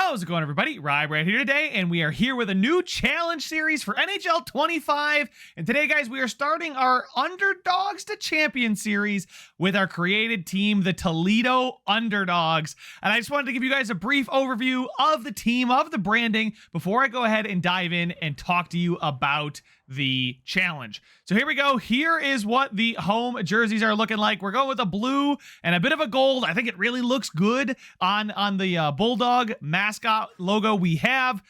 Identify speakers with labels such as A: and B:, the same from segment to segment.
A: How's it going, everybody? Rye right here today, and we are here with a new challenge series for NHL 25. And today, guys, we are starting our Underdogs to Champion series with our created team, the Toledo Underdogs. And I just wanted to give you guys a brief overview of the team, of the branding, before I go ahead and dive in and talk to you about the challenge. So here we go. Here is what the home jerseys are looking like. We're going with a blue and a bit of a gold. I think it really looks good on the Bulldog mascot logo we have.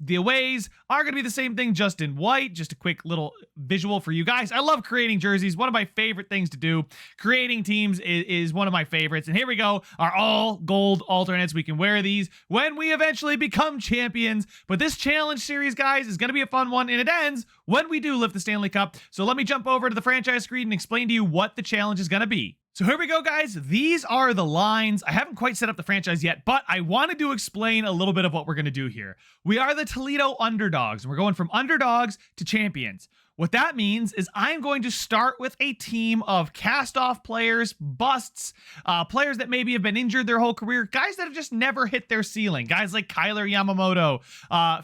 A: The aways are going to be the same thing, just in white. Just a quick little visual for you guys. I love creating jerseys. One of my favorite things to do. Creating teams is one of my favorites. And here we go. Our all gold alternates. We can wear these when we eventually become champions. But this challenge series, guys, is going to be a fun one, and it ends when we do lift the Stanley Cup. So let me jump over to the franchise screen and explain to you what the challenge is going to be. So here we go, guys. These are the lines. I haven't quite set up the franchise yet, but I wanted to explain a little bit of what we're going to do here. We are the Toledo Underdogs, and we're going from underdogs to champions. What that means is I'm going to start with a team of cast-off players, busts, players that maybe have been injured their whole career, guys that have just never hit their ceiling, guys like Kyler Yamamoto,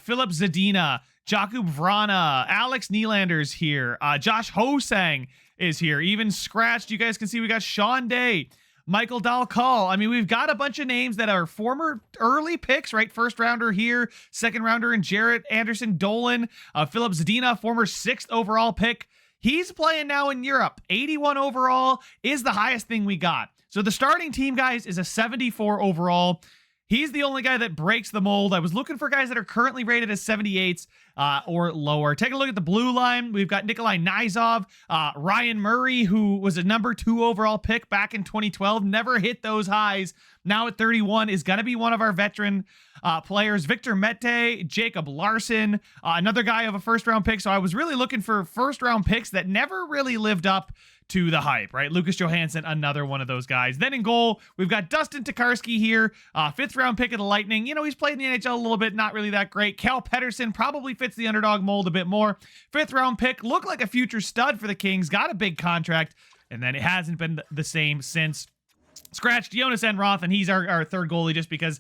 A: Philip Zadina, Jakub Vrana, Alex Nylander's here, Josh Hosang is here, even scratched. You guys can see we got Sean Day, Michael Dahlkal. I mean, we've got a bunch of names that are former early picks, right? First rounder here, second rounder in Jarrett Anderson Dolan, Philip Zadina, former 6th overall pick. He's playing now in Europe. 81 overall is the highest thing we got. So the starting team, guys, is a 74 overall. He's the only guy that breaks the mold. I was looking for guys that are currently rated as 78s or lower. Take a look at the blue line. We've got Nikolai Nizov, Ryan Murray, who was a number 2 overall pick back in 2012. Never hit those highs. Now at 31 is going to be one of our veteran players. Victor Mete, Jacob Larson, another guy of a first-round pick. So I was really looking for first-round picks that never really lived up to the hype, right? Lucas Johansson, another one of those guys. Then in goal, we've got Dustin Tokarski here, 5th round pick of the Lightning. You know, he's played in the NHL a little bit, not really that great. Cal Pettersson probably fits the underdog mold a bit more. 5th round pick, looked like a future stud for the Kings, got a big contract, and then it hasn't been the same since. Scratched Jonas Enroth, and he's our third goalie just because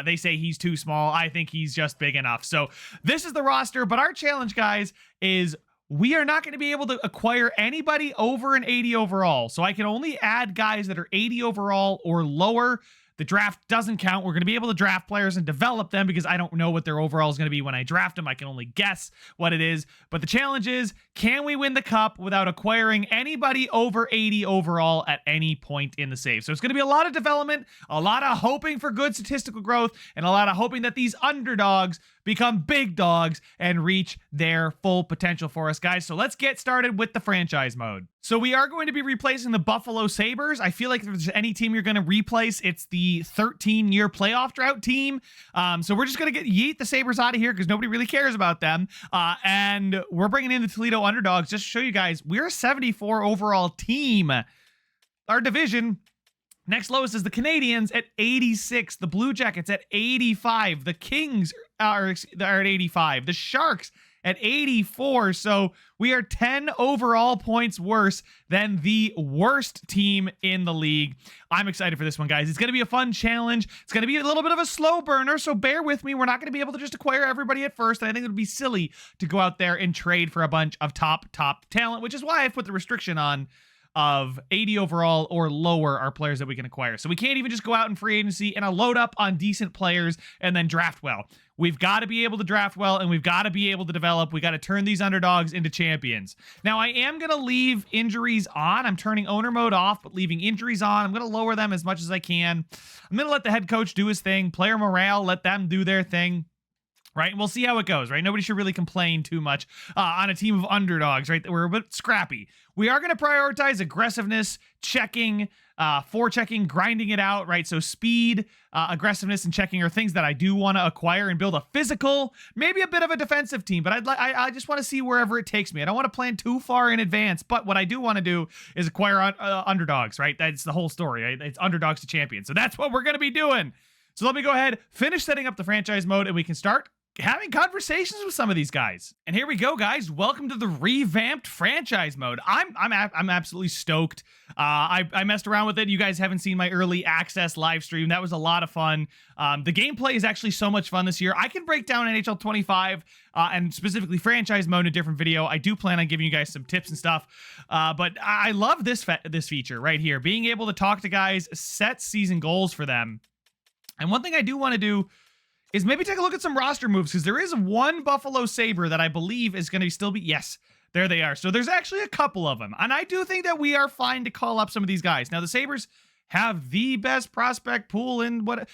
A: they say he's too small. I think he's just big enough. So this is the roster, but our challenge, guys, is we are not going to be able to acquire anybody over an 80 overall. So I can only add guys that are 80 overall or lower. The draft doesn't count. We're going to be able to draft players and develop them because I don't know what their overall is going to be when I draft them. I can only guess what it is. But the challenge is, can we win the cup without acquiring anybody over 80 overall at any point in the save? So it's going to be a lot of development, a lot of hoping for good statistical growth, and a lot of hoping that these underdogs become big dogs and reach their full potential for us, guys. So let's get started with the franchise mode. So we are going to be replacing the Buffalo Sabres. I feel like if there's any team you're going to replace, it's the 13-year playoff drought team. So we're just going to yeet the Sabres out of here because nobody really cares about them. And we're bringing in the Toledo Underdogs just to show you guys we're a 74 overall team. Our division, next lowest is the Canadiens at 86. The Blue Jackets at 85. The Kings are at 85. The Sharks at 84. So we are 10 overall points worse than the worst team in the league. I'm excited for this one, guys. It's going to be a fun challenge. It's going to be a little bit of a slow burner, so bear with me. We're not going to be able to just acquire everybody at first. And I think it would be silly to go out there and trade for a bunch of top talent, which is why I put the restriction on of 80 overall or lower are players that we can acquire. So we can't even just go out in free agency and load up on decent players and then draft well. We've got to be able to draft well, and we've got to be able to develop. We got to turn these underdogs into champions. Now, I am going to leave injuries on. I'm turning owner mode off, but leaving injuries on. I'm going to lower them as much as I can. I'm going to let the head coach do his thing. Player morale, let them do their thing. Right? And we'll see how it goes, right? Nobody should really complain too much on a team of underdogs, right? We're a bit scrappy. We are going to prioritize aggressiveness, checking, forechecking, grinding it out, right? So speed, aggressiveness, and checking are things that I do want to acquire and build a physical, maybe a bit of a defensive team, but I just want to see wherever it takes me. I don't want to plan too far in advance, but what I do want to do is acquire underdogs, right? That's the whole story, right? It's underdogs to champions. So that's what we're going to be doing. So let me go ahead, finish setting up the franchise mode, and we can start having conversations with some of these guys. And here we go, guys. Welcome to the revamped franchise mode. I'm absolutely stoked. I messed around with it. You guys haven't seen my early access live stream. That was a lot of fun. The gameplay is actually so much fun this year. I can break down NHL 25 and specifically franchise mode in a different video. I do plan on giving you guys some tips and stuff. But I love this feature right here, being able to talk to guys, set season goals for them. And one thing I do want to do is maybe take a look at some roster moves, because there is one Buffalo Sabre that I believe is going to still be, yes, there they are. So there's actually a couple of them, and I do think that we are fine to call up some of these guys. Now, the Sabres have the best prospect pool in what...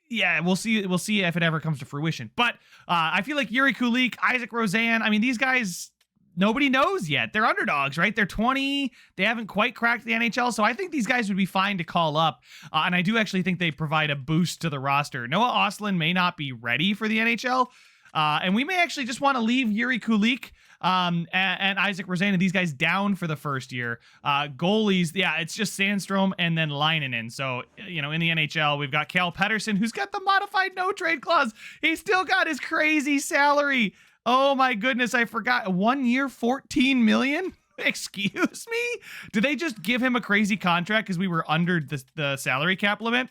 A: Yeah, we'll see if it ever comes to fruition. But I feel like Yuri Kulik, Isaac Rozan, I mean, these guys... Nobody knows yet. They're underdogs, right? They're 20. They haven't quite cracked the NHL. So I think these guys would be fine to call up. And I do actually think they provide a boost to the roster. Noah Ostlund may not be ready for the NHL. And we may actually just want to leave Yuri Kulik and Isaac Rozan and these guys down for the first year. Goalies, yeah, it's just Sandstrom and then Leinonen. So, you know, in the NHL, we've got Cal Pettersson, who's got the modified no-trade clause. He's still got his crazy salary. Oh my goodness, I forgot. 1 year, $14 million? Excuse me? Did they just give him a crazy contract because we were under the salary cap limit?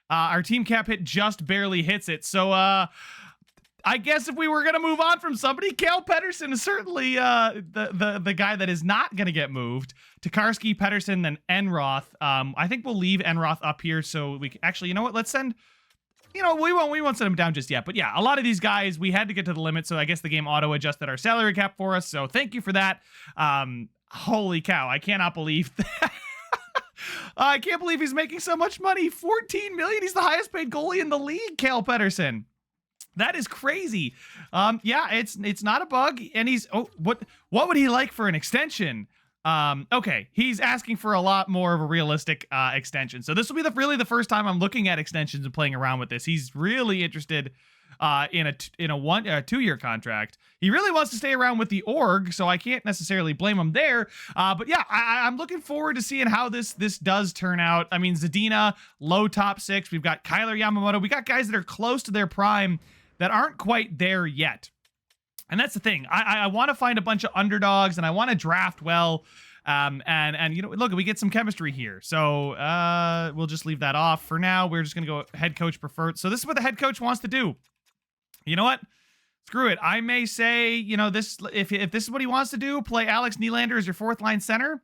A: Our team cap hit just barely hits it. So I guess if we were going to move on from somebody, Cal Pettersson is certainly the guy that is not going to get moved. Tokarski, Pettersson, then Enroth. I think we'll leave Enroth up here so we can, actually, you know what? Let's send... You know, we won't send them down just yet. But yeah, a lot of these guys, we had to get to the limit. So I guess the game auto-adjusted our salary cap for us. So thank you for that. Holy cow. I cannot believe that. I can't believe he's making so much money. $14 million. He's the highest paid goalie in the league, Cal Pettersson. That is crazy. Yeah, it's not a bug. And he's... Oh, what would he like for an extension? Okay, he's asking for a lot more of a realistic extension. So this will be really the first time I'm looking at extensions and playing around with this. He's really interested in a 2-year contract. He really wants to stay around with the org, so I can't necessarily blame him there. But yeah, I'm looking forward to seeing how this does turn out. I mean, Zadina, low top 6. We've got Kyler Yamamoto. We got guys that are close to their prime that aren't quite there yet. And that's the thing. I want to find a bunch of underdogs, and I want to draft well. And you know, look, we get some chemistry here. So we'll just leave that off for now. We're just gonna go head coach preferred. So this is what the head coach wants to do. You know what? Screw it. I may say, you know, this if this is what he wants to do, play Alex Nylander as your 4th line center.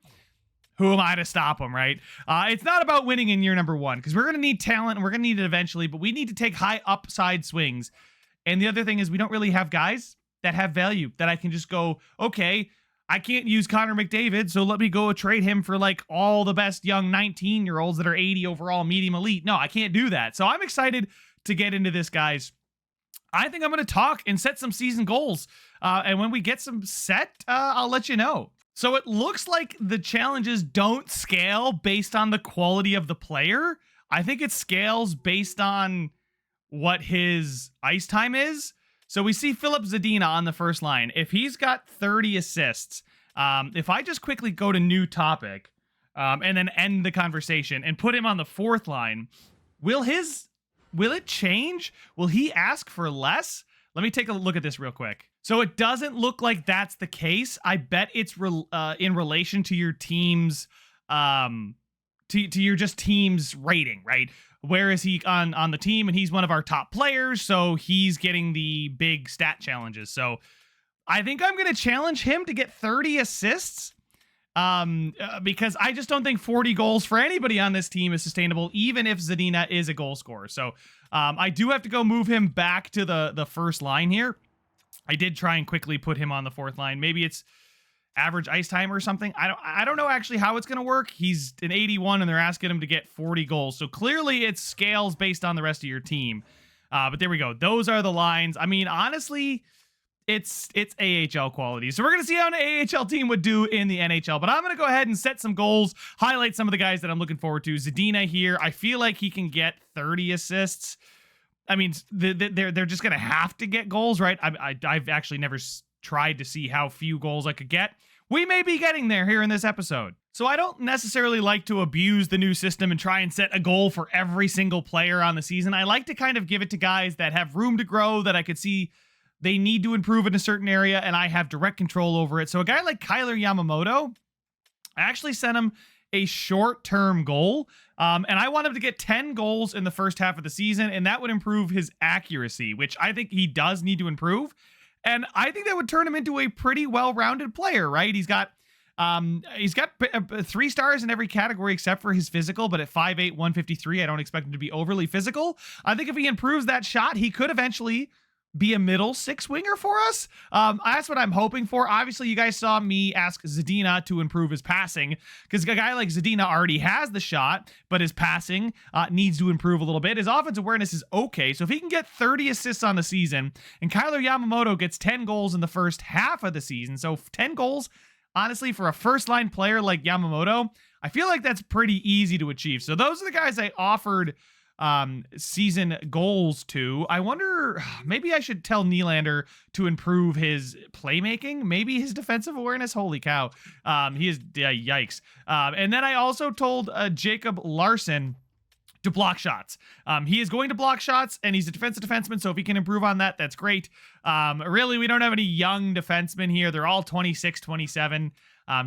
A: Who am I to stop him, right? It's not about winning in year number 1, because we're gonna need talent and we're gonna need it eventually. But we need to take high upside swings. And the other thing is, we don't really have guys that have value that I can just go, okay, I can't use Connor McDavid, so let me go trade him for like all the best young 19-year-olds that are 80 overall medium elite. No, I can't do that. So I'm excited to get into this, guys. I think I'm going to talk and set some season goals. And when we get some set, I'll let you know. So it looks like the challenges don't scale based on the quality of the player. I think it scales based on what his ice time is. So we see Philip Zadina on the first line. If he's got 30 assists, if I just quickly go to new topic and then end the conversation and put him on the 4th line, will it change? Will he ask for less? Let me take a look at this real quick. So it doesn't look like that's the case. I bet it's in relation to your team's to your just team's rating, right? Where is he on the team? And he's one of our top players, so he's getting the big stat challenges. So I think I'm going to challenge him to get 30 assists because I just don't think 40 goals for anybody on this team is sustainable, even if Zadina is a goal scorer. So I do have to go move him back to the first line here. I did try and quickly put him on the 4th line. Maybe it's average ice time or something. I don't know actually how it's going to work. He's an 81 and they're asking him to get 40 goals. So clearly it scales based on the rest of your team. But there we go. Those are the lines. I mean, honestly, it's AHL quality. So we're going to see how an AHL team would do in the NHL. But I'm going to go ahead and set some goals, highlight some of the guys that I'm looking forward to. Zadina here. I feel like he can get 30 assists. I mean, they're just going to have to get goals, right? I've actually never tried to see how few goals I could get. We may be getting there here in this episode. So I don't necessarily like to abuse the new system and try and set a goal for every single player on the season. I like to kind of give it to guys that have room to grow, that I could see they need to improve in a certain area, and I have direct control over it. So a guy like Kyler Yamamoto, I actually sent him a short-term goal, and I want him to get 10 goals in the first half of the season, and that would improve his accuracy, which I think he does need to improve. And I think that would turn him into a pretty well-rounded player, right? He's got 3 stars in every category except for his physical, but at 5'8", 153, I don't expect him to be overly physical. I think if he improves that shot, he could eventually be a middle 6-winger for us. That's what I'm hoping for. Obviously, you guys saw me ask Zadina to improve his passing, because a guy like Zadina already has the shot, but his passing needs to improve a little bit. His offensive awareness is okay, so if he can get 30 assists on the season, and Kyler Yamamoto gets 10 goals in the first half of the season, so 10 goals, honestly, for a first-line player like Yamamoto, I feel like that's pretty easy to achieve. So those are the guys I offered season goals to. I wonder, maybe I should tell Nylander to improve his playmaking, maybe his defensive awareness. Holy cow. He is, yikes. And then I also told Jacob Larson to block shots. He is going to block shots, and he's a defensive defenseman, so if he can improve on that, that's great. Really, we don't have any young defensemen here. They're all 26, 27.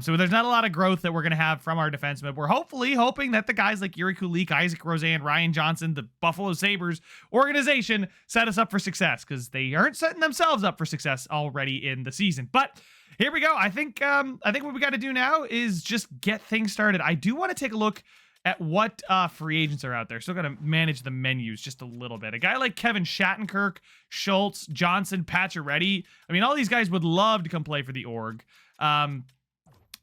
A: So there's not a lot of growth that we're going to have from our defensemen. We're hoping that the guys like Yuri Kulik, Isaac Roseanne, Ryan Johnson, the Buffalo Sabres organization set us up for success, because they aren't setting themselves up for success already in the season. But here we go. I think what we got to do now is just get things started. I do want to take a look at what free agents are out there. Still got to manage the menus just a little bit. A guy like Kevin Shattenkirk, Schultz, Johnson, Pacioretty. I mean, all these guys would love to come play for the org.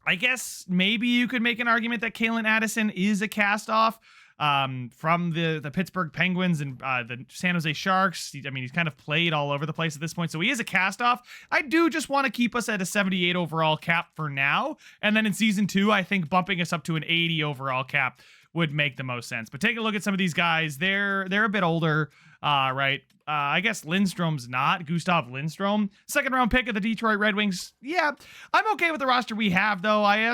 A: I guess maybe you could make an argument that Kalen Addison is a cast-off from the Pittsburgh Penguins and the San Jose Sharks. I mean, he's kind of played all over the place at this point, so he is a cast-off. I do just want to keep us at a 78 overall cap for now, and then in Season 2, I think bumping us up to an 80 overall cap would make the most sense. But take a look at some of these guys. They're a bit older, right? I guess Lindstrom's not. Gustav Lindstrom, second-round pick of the Detroit Red Wings. Yeah, I'm okay with the roster we have, though. I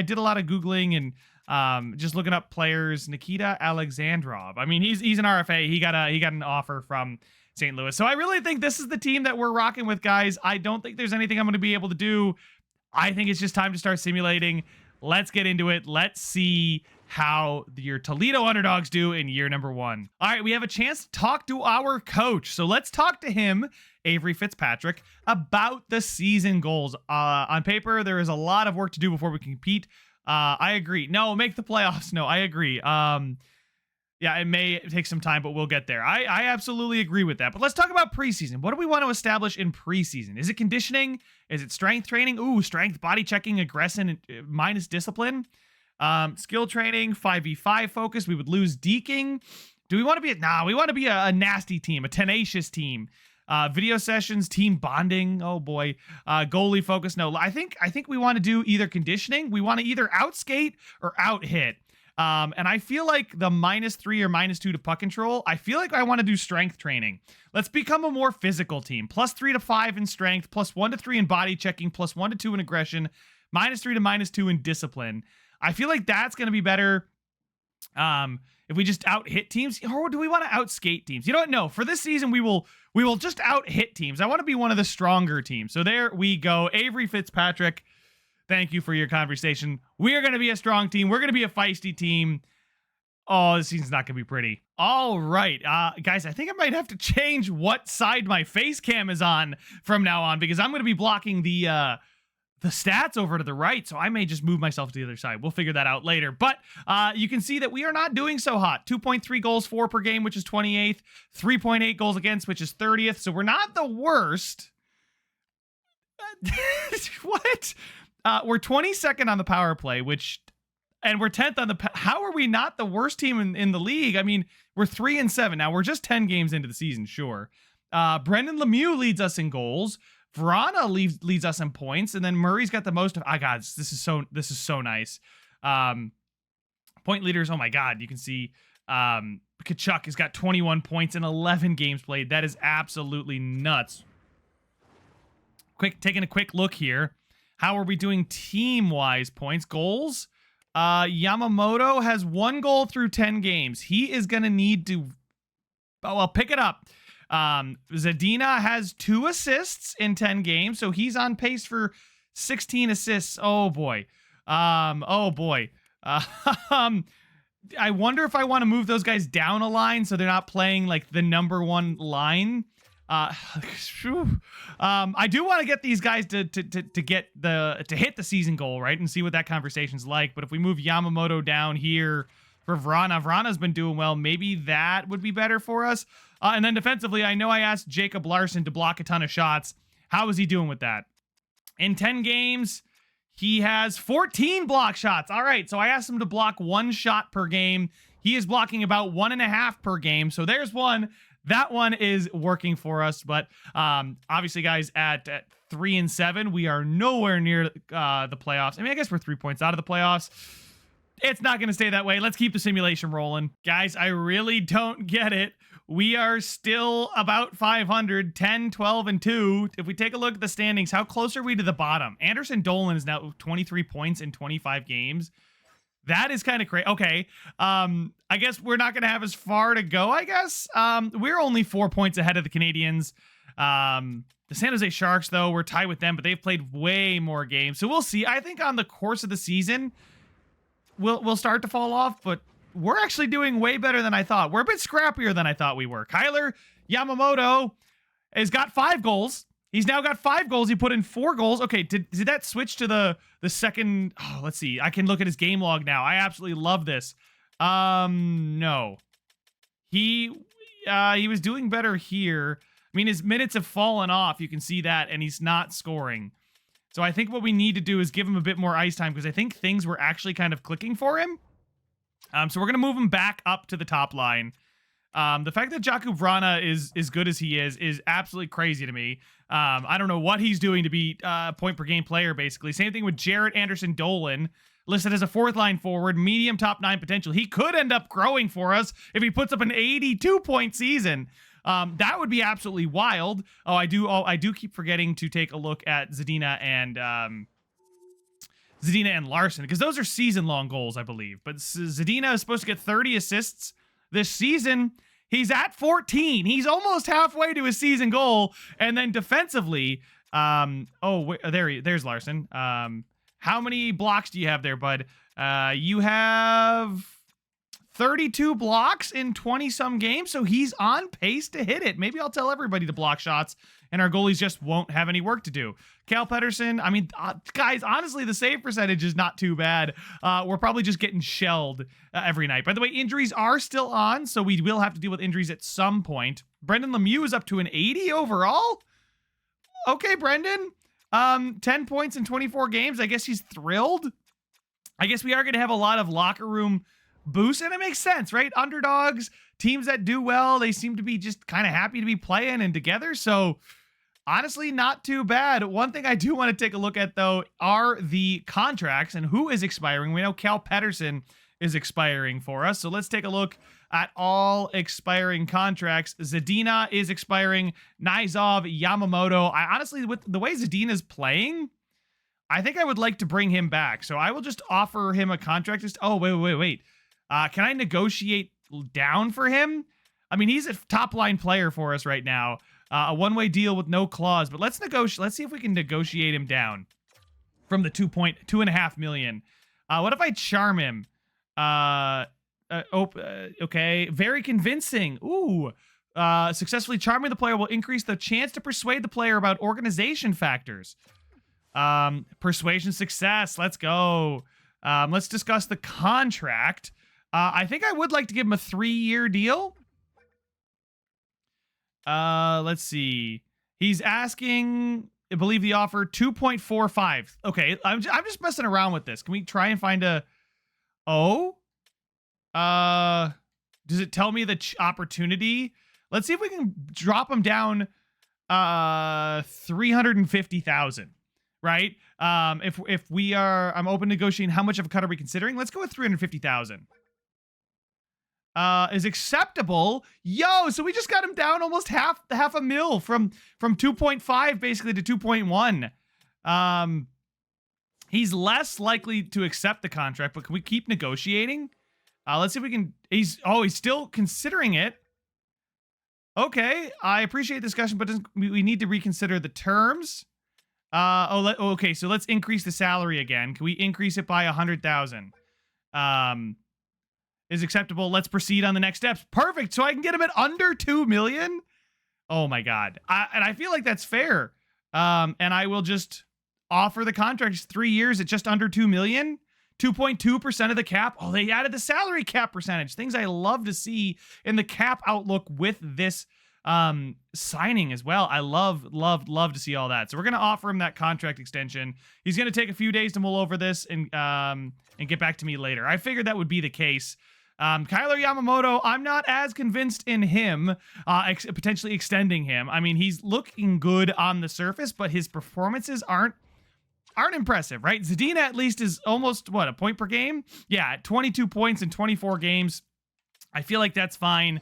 A: did a lot of Googling and just looking up players. Nikita Alexandrov. I mean, he's an RFA. He got an offer from St. Louis. So I really think this is the team that we're rocking with, guys. I don't think there's anything I'm going to be able to do. I think it's just time to start simulating. Let's get into it. Let's see how your Toledo Underdogs do in year number 1. All right, we have a chance to talk to our coach. So let's talk to him, Avery Fitzpatrick, about the season goals. On paper, there is a lot of work to do before we can compete. I agree. No, make the playoffs. No, I agree. Yeah, it may take some time, but we'll get there. I absolutely agree with that. But let's talk about preseason. What do we want to establish in preseason? Is it conditioning? Is it strength training? Ooh, strength, body checking, aggression, minus discipline. Skill training, 5v5 focus. We would lose deking. Do we want to be we want to be a nasty team, a tenacious team. Video sessions, team bonding. Oh boy. Goalie focus. No, I think we want to do either conditioning. We want to either outskate or out hit. And I feel like the -3 or -2 to puck control, I feel like I want to do strength training. Let's become a more physical team. +3 to 5 in strength, +1 to 3 in body checking, +1 to 2 in aggression, -3 to -2 in discipline. I feel like that's going to be better if we just out hit teams, or do we want to outskate teams? You know what? No, for this season, we will just out hit teams. I want to be one of the stronger teams. So there we go. Avery Fitzpatrick, thank you for your conversation. We are going to be a strong team. We're going to be a feisty team. Oh, this season's not going to be pretty. All right, guys, I think I might have to change what side my face cam is on from now on, because I'm going to be blocking the stats over to the right, so I may just move myself to the other side. We'll figure that out later. But you can see that we are not doing so hot. 2.3 goals for per game, which is 28th. 3.8 goals against, which is 30th. So we're not the worst. What? We're 22nd on the power play, and we're 10th on the... How are we not the worst team in the league? I mean, we're 3-7. Now, we're just 10 games into the season, sure. Brendan Lemieux leads us in goals. Vrana leads us in points, and then Murray's got the most of... God, this is so nice. Point leaders, oh my God, you can see Kachuk has got 21 points in 11 games played. That is absolutely nuts. Taking a quick look here. How are we doing team-wise? Points, goals? Yamamoto has 1 goal through 10 games. He is going to need to, pick it up. Zadina has 2 assists in 10 games, so he's on pace for 16 assists. Oh boy. I wonder if I want to move those guys down a line so they're not playing like the number 1 line. I do want to get these guys to hit the season goal, right, and see what that conversation's like. But if we move Yamamoto down here for Vrana's been doing well. Maybe that would be better for us. And then defensively, I know I asked Jacob Larson to block a ton of shots. How is he doing with that? In 10 games, he has 14 block shots. All right, so I asked him to block 1 shot per game. He is blocking about 1.5 per game. So there's one. That one is working for us. But obviously, guys, at 3-7, we are nowhere near the playoffs. I mean, I guess we're 3 points out of the playoffs. It's not going to stay that way. Let's keep the simulation rolling. Guys, I really don't get it. We are still about 500, 10, 12, and 2. If we take a look at the standings, how close are we to the bottom? Anderson Dolan is now 23 points in 25 games. That is kind of crazy. Okay. I guess we're not going to have as far to go, I guess. We're only 4 points ahead of the Canadians. The San Jose Sharks, though, we're tied with them, but they've played way more games. So we'll see. I think on the course of the season, we'll start to fall off, but we're actually doing way better than I thought. We're a bit scrappier than I thought we were. Kyler Yamamoto has got 5 goals. He's now got 5 goals. He put in 4 goals. Okay, did that switch to the second? Oh, let's see. I can look at his game log now. I absolutely love this. No. He was doing better here. I mean, his minutes have fallen off. You can see that, and he's not scoring. So I think what we need to do is give him a bit more ice time because I think things were actually kind of clicking for him. So we're going to move him back up to the top line. The fact that Jakub Vrana is as good as he is absolutely crazy to me. I don't know what he's doing to be point per game player, basically. Same thing with Jarrett Anderson Dolan, listed as a 4th line forward, medium top 9 potential. He could end up growing for us if he puts up an 82-point season. That would be absolutely wild. I do keep forgetting to take a look at Zadina and Larson, because those are season-long goals, I believe. But Zadina is supposed to get 30 assists this season. He's at 14. He's almost halfway to his season goal. And then defensively, there's Larson. How many blocks do you have there, bud? You have 32 blocks in 20-some games, so he's on pace to hit it. Maybe I'll tell everybody to block shots, and our goalies just won't have any work to do. Cal Pedersen, I mean, guys, honestly, the save percentage is not too bad. We're probably just getting shelled every night. By the way, injuries are still on, so we will have to deal with injuries at some point. Brendan Lemieux is up to an 80 overall. Okay, Brendan. 10 points in 24 games. I guess he's thrilled. I guess we are going to have a lot of locker room boost, and it makes sense, right? Underdogs, teams that do well, they seem to be just kind of happy to be playing and together. So honestly, not too bad. One thing I do want to take a look at, though, are the contracts and who is expiring. We know Cal Pedersen is expiring for us, so let's take a look at all expiring contracts. Zadina is expiring. Nizov, Yamamoto. I honestly, with the way Zadina is playing, I think I would like to bring him back. So I will just offer him a contract. Wait. Can I negotiate down for him? I mean, he's a top-line player for us right now. A one-way deal with no clause, but let's negotiate. Let's see if we can negotiate him down from the 2.5 million. What if I charm him? Okay, very convincing. Ooh, successfully charming the player will increase the chance to persuade the player about organization factors. Persuasion success. Let's go. Let's discuss the contract. I think I would like to give him a 3-year deal. Let's see. He's asking, I believe the offer 2.45. Okay, I'm just messing around with this. Can we try and find a does it tell me the opportunity? Let's see if we can drop him down 350,000, right? If we are, I'm open to negotiating. How much of a cut are we considering? Let's go with 350,000. Is acceptable. Yo, so we just got him down almost half a mil from 2.5 basically to 2.1. He's less likely to accept the contract, but can we keep negotiating? Let's see if we can. He's still considering it. Okay, I appreciate the discussion, but we need to reconsider the terms. Okay, so let's increase the salary again. Can we increase it by 100,000? Is acceptable. Let's proceed on the next steps. Perfect. So I can get him at under 2 million. Oh my God. And I feel like that's fair. And I will just offer the contract 3 years at just under 2 million. 2.2% of the cap. Oh, they added the salary cap percentage. Things I love to see in the cap outlook with this signing as well. I love to see all that. So we're going to offer him that contract extension. He's going to take a few days to mull over this and get back to me later. I figured that would be the case. Kyler Yamamoto, I'm not as convinced in him potentially extending him. I mean, he's looking good on the surface, but his performances aren't impressive, right? Zadina at least is almost, a point per game? Yeah, 22 points in 24 games. I feel like that's fine.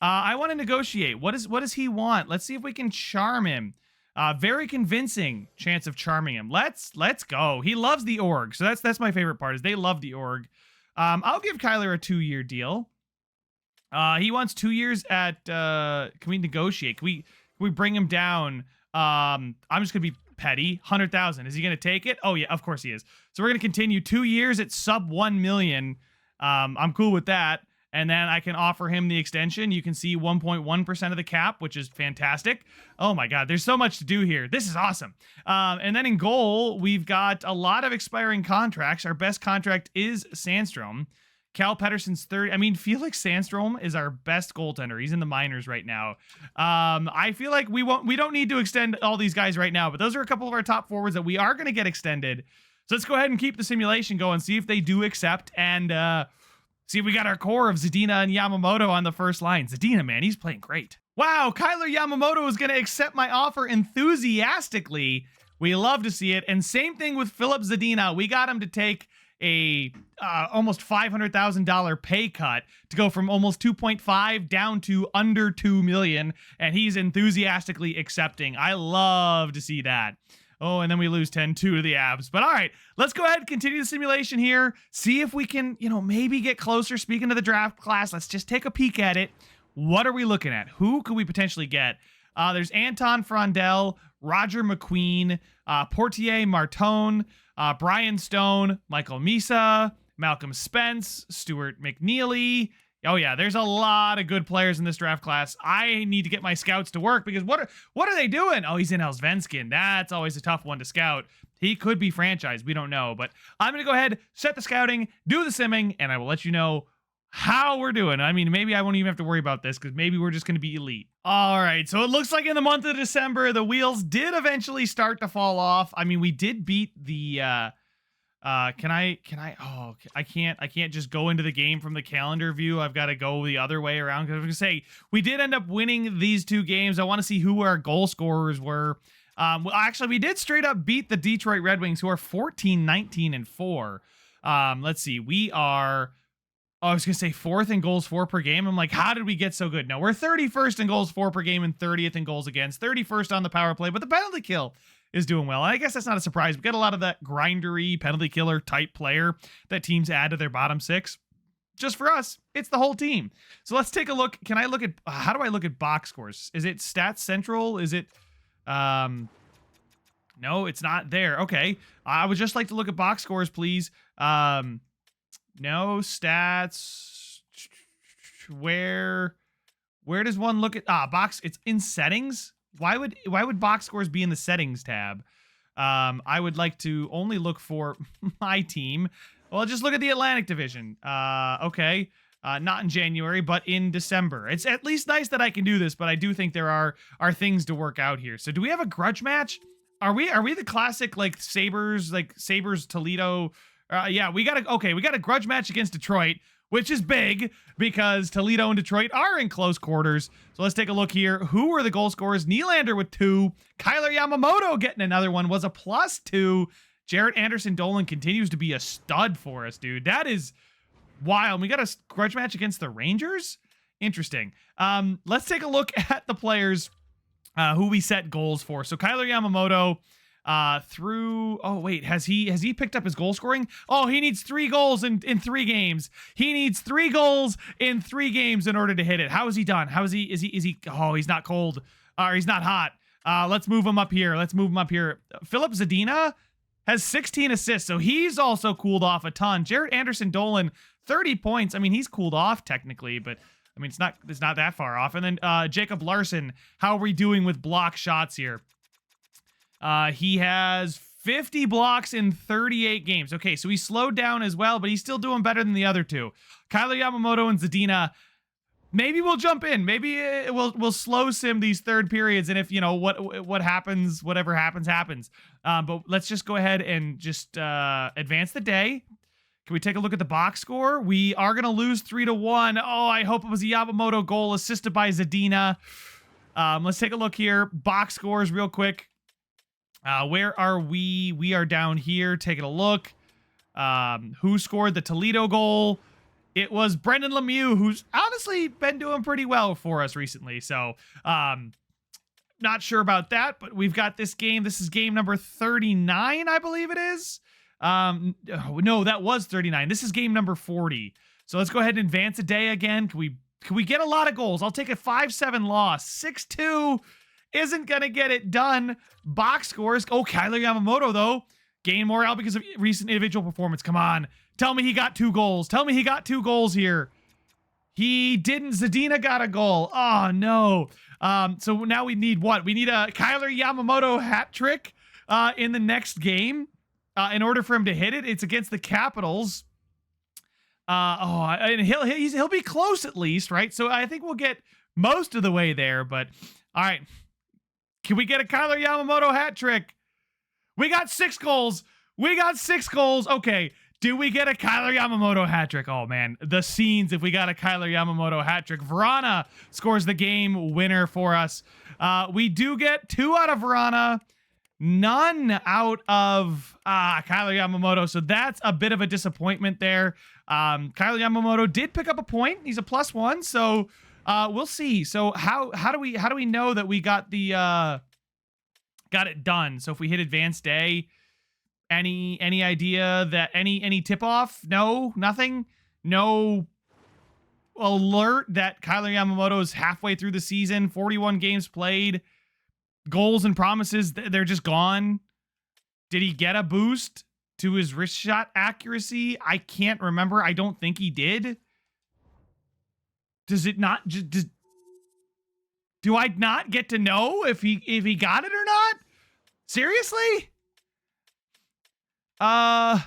A: I want to negotiate. What does he want? Let's see if we can charm him. Very convincing chance of charming him. Let's go. He loves the org, so that's my favorite part, is they love the org. I'll give Kyler a 2-year deal. He wants 2 years at, can we negotiate? Can we bring him down? I'm just going to be petty. 100,000. Is he going to take it? Oh yeah, of course he is. So we're going to continue 2 years at sub 1 million. I'm cool with that. And then I can offer him the extension. You can see 1.1% of the cap, which is fantastic. Oh my God, there's so much to do here. This is awesome. And then in goal, we've got a lot of expiring contracts. Our best contract is Sandstrom. Cal Pettersson's 30. I mean, Felix Sandstrom is our best goaltender. He's in the minors right now. I feel like we don't need to extend all these guys right now, but those are a couple of our top forwards that we are going to get extended. So let's go ahead and keep the simulation going, see if they do accept, and see if we got our core of Zadina and Yamamoto on the first line. Zadina, man, he's playing great. Wow, Kyler Yamamoto is going to accept my offer enthusiastically. We love to see it. And same thing with Philip Zadina. We got him to take a almost $500,000 pay cut to go from almost 2.5 down to under 2 million, and he's enthusiastically accepting. I love to see that. Oh, and then we lose 10-2 to the Avs. But all right, let's go ahead and continue the simulation here. See if we can, maybe get closer. Speaking to the draft class, let's just take a peek at it. What are we looking at? Who could we potentially get? There's Anton Frondel, Roger McQueen, Portier Martone, Brian Stone, Michael Misa, Malcolm Spence, Stuart McNeely. Oh yeah, there's a lot of good players in this draft class. I need to get my scouts to work because what are they doing? Oh, he's in Allsvenskan. That's always a tough one to scout. He could be franchised. We don't know, but I'm going to go ahead, set the scouting, do the simming, and I will let you know how we're doing. I mean, maybe I won't even have to worry about this because maybe we're just going to be elite. All right, so it looks like in the month of December, the wheels did eventually start to fall off. I mean, we did beat the I can't just go into the game from the calendar view. I've got to go the other way around, because I was gonna say we did end up winning these 2 games. I want to see who our goal scorers were. Well, actually, we did straight up beat the Detroit Red Wings, who are 14-19-4. Let's see, we are, I was gonna say 4th in goals for per game. I'm like, how did we get so good? No, we're 31st in goals for per game and 30th in goals against, 31st on the power play, but the penalty kill is doing well. I guess that's not a surprise. We got a lot of that grindery penalty killer type player that teams add to their bottom 6. Just for us, it's the whole team. So let's take a look. Can I look at, how do I look at box scores? Is it Stats Central? Is it, no, it's not there. Okay. I would just like to look at box scores, please. No stats. Where does one look at, box? It's in settings. Why would box scores be in the settings tab? I would like to only look for my team. Well, just look at the Atlantic Division. Okay. Not in January, but in December. It's at least nice that I can do this, but I do think there are things to work out here. So do we have a grudge match? Are we the classic Sabres Toledo? Yeah, we got a grudge match against Detroit, which is big because Toledo and Detroit are in close quarters. So let's take a look here. Who are the goal scorers? Nylander with 2. Kyler Yamamoto getting another one, was a +2. Jarrett Anderson Dolan continues to be a stud for us, dude. That is wild. We got a grudge match against the Rangers? Interesting. Let's take a look at the players who we set goals for. So Kyler Yamamoto, through. Oh wait, has he picked up his goal scoring? Oh, he needs 3 goals in 3 games. He needs 3 goals in 3 games in order to hit it. How is he done? How is he? Is he? Oh, he's not cold. He's not hot. Let's move him up here. Philip Zadina has 16 assists, so he's also cooled off a ton. Jared Anderson Dolan, 30 points. I mean, he's cooled off technically, but I mean, it's not that far off. And then Jacob Larson, how are we doing with block shots here? He has 50 blocks in 38 games. Okay, so he slowed down as well, but he's still doing better than the other two. Kyler Yamamoto and Zadina, maybe we'll jump in. Maybe we'll slow sim these third periods, and if what happens, whatever happens. But let's just go ahead and just advance the day. Can we take a look at the box score? We are gonna lose 3-1. Oh, I hope it was a Yamamoto goal assisted by Zadina. Let's take a look here. Box scores real quick. Where are we? We are down here taking a look. Who scored the Toledo goal? It was Brendan Lemieux, who's honestly been doing pretty well for us recently. So, not sure about that, but we've got this game. This is game number 39, I believe it is. No, that was 39. This is game number 40. So let's go ahead and advance a day again. Can we get a lot of goals? I'll take a 5-7 loss. 6-2 isn't going to get it done. Box scores. Oh, Kyler Yamamoto, though. Gain morale because of recent individual performance. Come on. Tell me he got 2 goals. Tell me he got 2 goals here. He didn't. Zadina got a goal. Oh, no. So now we need what? We need a Kyler Yamamoto hat trick in the next game in order for him to hit it. It's against the Capitals. And he'll be close at least, right? So I think we'll get most of the way there. But all right, can we get a Kyler Yamamoto hat trick? We got 6 goals. Okay. Do we get a Kyler Yamamoto hat trick? Oh, man. The scenes if we got a Kyler Yamamoto hat trick. Vrana scores the game winner for us. We do get 2 out of Vrana. None out of Kyler Yamamoto. So that's a bit of a disappointment there. Kyler Yamamoto did pick up a point. He's a +1. So we'll see. So how do we know that we got it done? So if we hit advanced day, any idea that any tip off? No, nothing. No alert that Kyler Yamamoto is halfway through the season, 41 games played, goals and promises, they're just gone. Did he get a boost to his wrist shot accuracy? I can't remember. I don't think he did. Does it not? Do I not get to know if he got it or not? Seriously? Kyler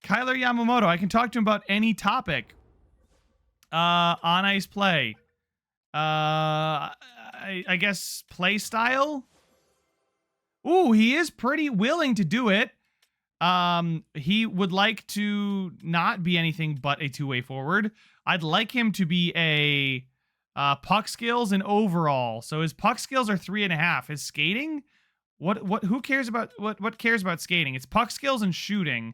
A: Yamamoto. I can talk to him about any topic. On ice play. I guess play style. Ooh, he is pretty willing to do it. He would like to not be anything but a 2-way forward. I'd like him to be a puck skills and overall. So his puck skills are 3.5. His skating, who cares about what cares about skating? It's puck skills and shooting.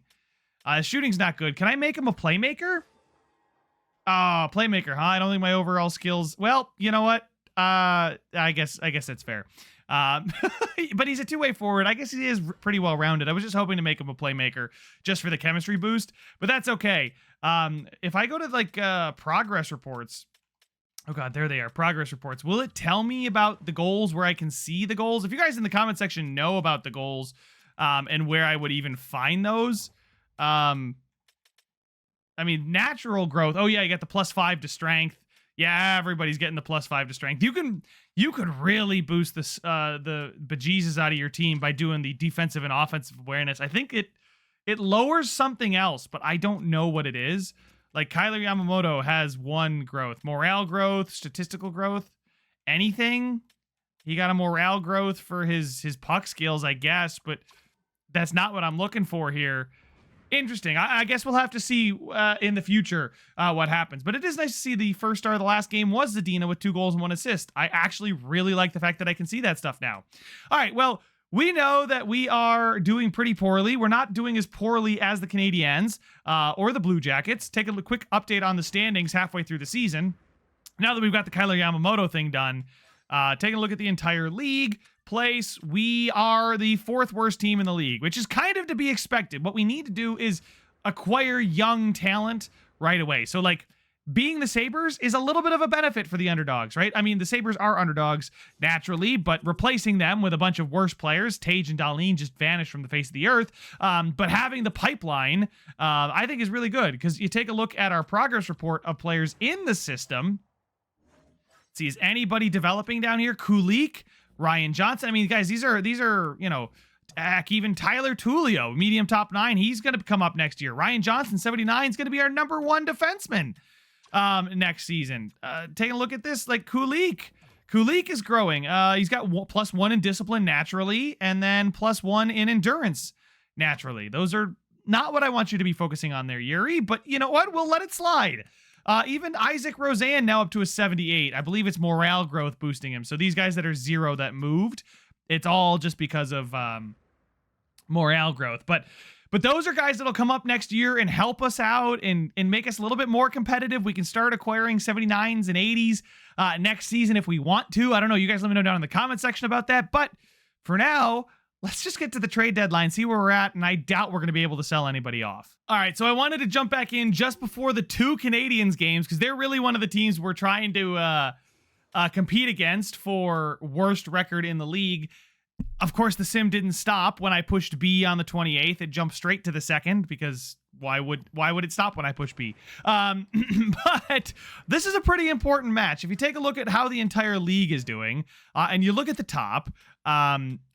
A: Shooting's not good. Can I make him a playmaker? Playmaker, huh? I don't think my overall skills. Well, you know what? I guess that's fair. But he's a 2-way forward. I guess he is pretty well rounded. I was just hoping to make him a playmaker just for the chemistry boost, but that's okay. If I go to like progress reports, oh god, there they are, progress reports. Will it tell me about the goals where I can see the goals? If you guys in the comment section know about the goals and where I would even find those, I mean, natural growth. Oh yeah, you got the +5 to strength. Yeah, everybody's getting the +5 to strength. You could really boost this the bejesus out of your team by doing the defensive and offensive awareness. I think it lowers something else, but I don't know what it is. Like Kyler Yamamoto has 1 growth, morale growth, statistical growth, anything. He got a morale growth for his puck skills, I guess, but that's not what I'm looking for here. Interesting. I guess we'll have to see in the future what happens. But it is nice to see the first star of the last game was Zadina with 2 goals and 1 assist. I actually really like the fact that I can see that stuff now. All right, well, we know that we are doing pretty poorly. We're not doing as poorly as the Canadiens or the Blue Jackets. Take a quick update on the standings halfway through the season. Now that we've got the Kyler Yamamoto thing done, Taking a look at the entire league place, we are the 4th worst team in the league, which is kind of to be expected. What we need to do is acquire young talent right away. So like being the Sabres is a little bit of a benefit for the Underdogs, right? I mean, the Sabres are underdogs naturally, but replacing them with a bunch of worse players, Tage and Dahlin, just vanished from the face of the earth. But having the pipeline, I think is really good, because you take a look at our progress report of players in the system. Let's see, is anybody developing down here? Kulik, Ryan Johnson. I mean, guys, these are, you know, even Tyler Tullio, medium top 9. He's going to come up next year. Ryan Johnson, 79, is going to be our #1 defenseman next season. Taking a look at this, like Kulik is growing. He's got +1 in discipline naturally, and then +1 in endurance naturally. Those are not what I want you to be focusing on there, Yuri, but you know what? We'll let it slide. Even Isaac Roseanne now up to a 78. I believe it's morale growth boosting him. So these guys that are 0 that moved, it's all just because of morale growth. But those are guys that'll come up next year and help us out and make us a little bit more competitive. We can start acquiring 79s and 80s next season if we want to. I don't know. You guys let me know down in the comment section about that. But for now, let's just get to the trade deadline, see where we're at, and I doubt we're going to be able to sell anybody off. All right, so I wanted to jump back in just before the 2 Canadiens games, because they're really one of the teams we're trying to compete against for worst record in the league. Of course, the sim didn't stop when I pushed B on the 28th. It jumped straight to the 2nd, because why would it stop when I push B? But this is a pretty important match. If you take a look at how the entire league is doing, and you look at the top,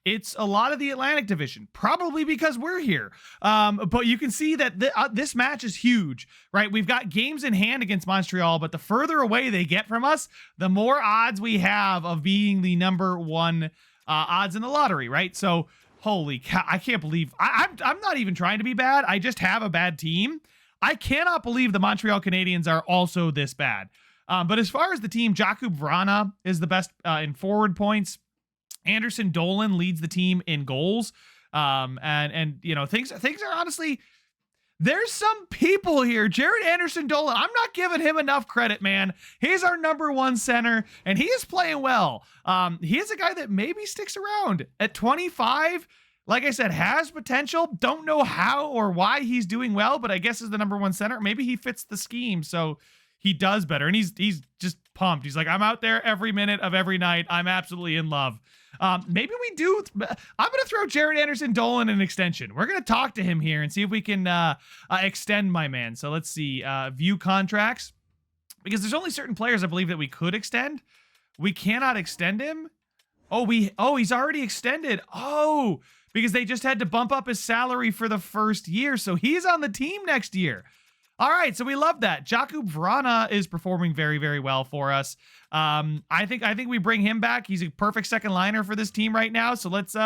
A: it's a lot of the Atlantic Division, probably because we're here. But you can see that this match is huge, right? We've got games in hand against Montreal, but the further away they get from us, the more odds we have of being the #1 odds in the lottery, right? So holy cow, I can't believe I'm not even trying to be bad. I just have a bad team. I cannot believe the Montreal Canadiens are also this bad. But as far as the team, Jakub Vrana is the best in forward points. Anderson Dolan leads the team in goals. And you know, things are honestly, there's some people here. Jared Anderson Dolan, I'm not giving him enough credit, man. He's our #1 center, and he is playing well. He is a guy that maybe sticks around at 25. Like I said, has potential. Don't know how or why he's doing well, but I guess as the #1 center, maybe he fits the scheme, so he does better. And he's just pumped. He's like, I'm out there every minute of every night. I'm absolutely in love. Maybe we do. I'm going to throw Jared Anderson Dolan an extension. We're going to talk to him here and see if we can extend my man. So let's see. View contracts. Because there's only certain players I believe that we could extend. We cannot extend him. Oh, he's already extended. Oh, because they just had to bump up his salary for the first year. So he's on the team next year. All right, so we love that. Jakub Vrana is performing very, very well for us. I think we bring him back. He's a perfect second liner for this team right now. So let's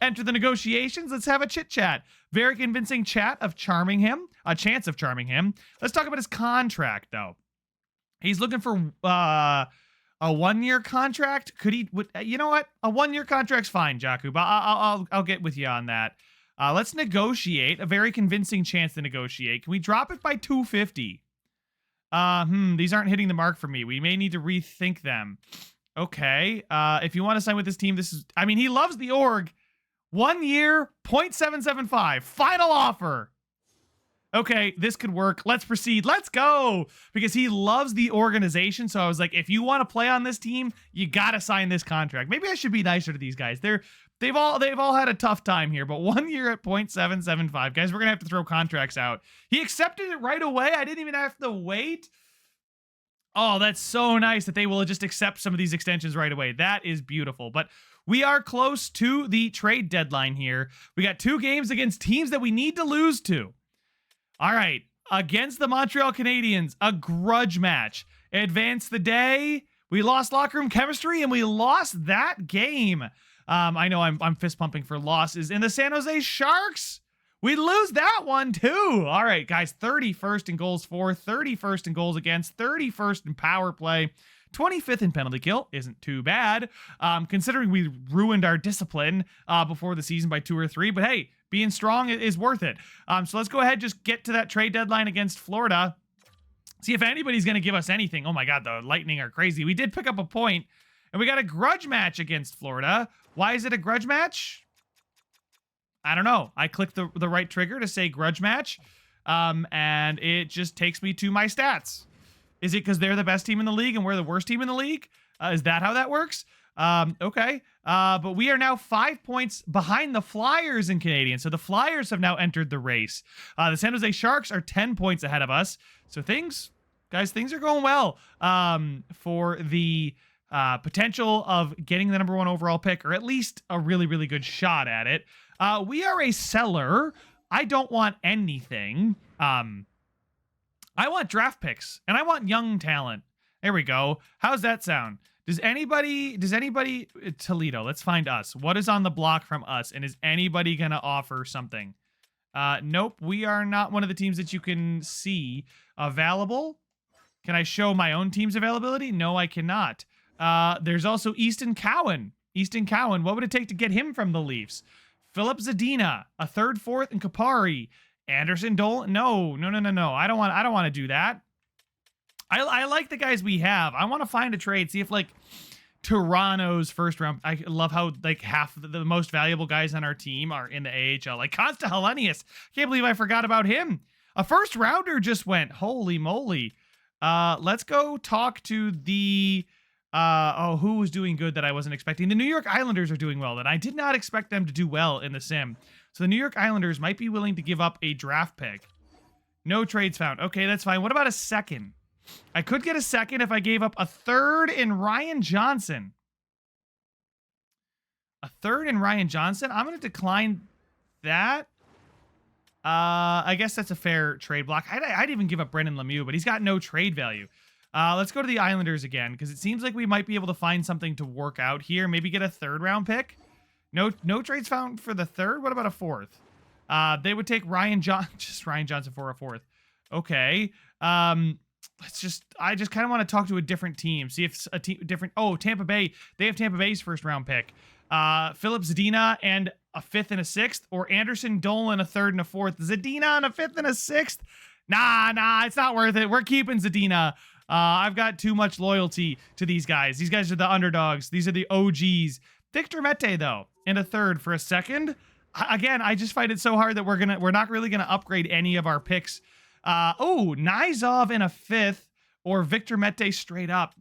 A: enter the negotiations. Let's have a chit chat. Very convincing chance of charming him. Let's talk about his contract though. He's looking for a 1-year contract. Could he? You know what? A 1-year contract's fine, Jakub. I'll get with you on that. Let's negotiate. A very convincing chance to negotiate. Can we drop it by 250? These aren't hitting the mark for me. We may need to rethink them. Okay. If you want to sign with this team, I mean, he loves the org. 1 year, 0.775. Final offer. Okay, this could work. Let's proceed. Let's go. Because he loves the organization. So I was like, if you want to play on this team, you got to sign this contract. Maybe I should be nicer to these guys. They've all had a tough time here, but 1 year at 0.775. Guys, we're going to have to throw contracts out. He accepted it right away. I didn't even have to wait. Oh, that's so nice that they will just accept some of these extensions right away. That is beautiful. But we are close to the trade deadline here. We got 2 games against teams that we need to lose to. All right, against the Montreal Canadiens, a grudge match. Advance the day. We lost locker room chemistry, and we lost that game. I know I'm fist pumping for losses. In the San Jose Sharks, we lose that one too. All right, guys, 31st in goals for, 31st in goals against, 31st in power play, 25th in penalty kill. Isn't too bad, considering we ruined our discipline before the season by 2 or 3. But hey, being strong is worth it. So let's go ahead, just get to that trade deadline against Florida. See if anybody's going to give us anything. Oh my God, the Lightning are crazy. We did pick up a point, And we got a grudge match against Florida. Why is it a grudge match? I don't know. I clicked the right trigger to say grudge match, and it just takes me to my stats. Is it because they're the best team in the league and we're the worst team in the league? Is that how that works? Okay. But we are now 5 points behind the Flyers in Canadian. So the Flyers have now entered the race. The San Jose Sharks are 10 points ahead of us. So things are going well for the potential of getting the #1 overall pick, or at least a really, really good shot at it. We are a seller. I don't want anything. I want draft picks, and I want young talent. There we go. How's that sound? Does anybody, Toledo, let's find us. What is on the block from us, and is anybody going to offer something? Nope, we are not one of the teams that you can see available. Can I show my own team's availability? No, I cannot. There's also Easton Cowan. What would it take to get him from the Leafs? Philip Zadina, a 3rd, 4th, and Kapari. Anderson Dole? No. I don't want to do that. I like the guys we have. I want to find a trade. See if like Toronto's first round. I love how like half the most valuable guys on our team are in the AHL. Like Consta Hellenius. Can't believe I forgot about him. A first rounder just went. Holy moly. Let's go talk to the who was doing good that I wasn't expecting. The New York Islanders are doing well, and I did not expect them to do well in the sim. So the New York Islanders might be willing to give up a draft pick. No trades found. Okay, that's fine. What about a second? I could get a second if I gave up a 3rd in Ryan Johnson. A 3rd in Ryan Johnson? I'm going to decline that. I guess that's a fair trade block. I'd even give up Brendan Lemieux, but he's got no trade value. Let's go to the Islanders again, because it seems like we might be able to find something to work out here. Maybe get a 3rd round pick. No trades found for the 3rd. What about a 4th? They would take Ryan Johnson for a 4th. Okay. I just kind of want to talk to a different team. See if a team different. Oh, Tampa Bay. They have Tampa Bay's first round pick. Philip Zadina and a 5th and a 6th, or Anderson Dolan a 3rd and a 4th. Zadina on a 5th and a 6th. Nah, it's not worth it. We're keeping Zadina. I've got too much loyalty to these guys. These guys are the underdogs. These are the OGs. Victor Mete, though, in a 3rd for a 2nd. Again, I just find it so hard that we're not really gonna upgrade any of our picks. Nizov in a 5th, or Victor Mete straight up.